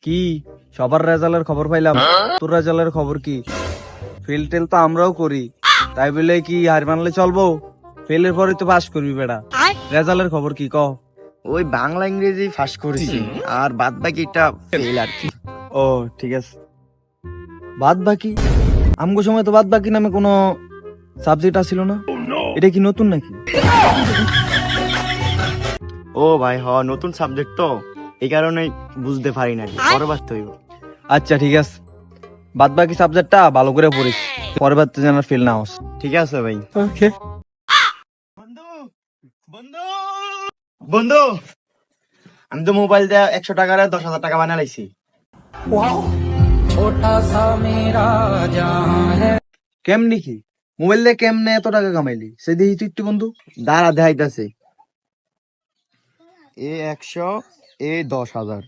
কি সবার রেজাল্টের খবর পাইলাম, তোর রেজাল্টের খবর কি? ফেল টেল তো আমরাও করি, তাই বলে কি হার মানলে চলবো? ফেলের পরে তো পাস করবি বেটা। রেজাল্টের খবর কি ক? ওই বাংলা ইংরেজি ফার্স্ট করেছি, আর বাদ বাকিটা ফেল আর কি। ও ঠিক আছে। বাদ বাকি আমগো সময় তো বাদ বাকি নামে কোনো সাবজেক্ট আসিল না, এটা কি নতুন নাকি? ও ভাই নতুন সাবজেক্ট তো, এই কারণে বুঝতে পারি না, পরে বাঁচতে হইব। আচ্ছা ঠিক আছে, বাদ বাকি সাবজেক্টটা ভালো করে পড়িস, পরের বার তো যেন ফেল না হস। ঠিক আছে ভাই। ওকে। বন্ধু বন্ধু বন্ধু, আমি তো মোবাইল দিয়ে 100 টাকার 10,000 টাকা বানা লাইছি। কেমনি কি মোবাইল দিয়ে কেমনে এত টাকা কামাইলি সে দেখি তুই একটু বন্ধু। দাঁড়া দেখাইতাছে, এ 100, এ 10,000।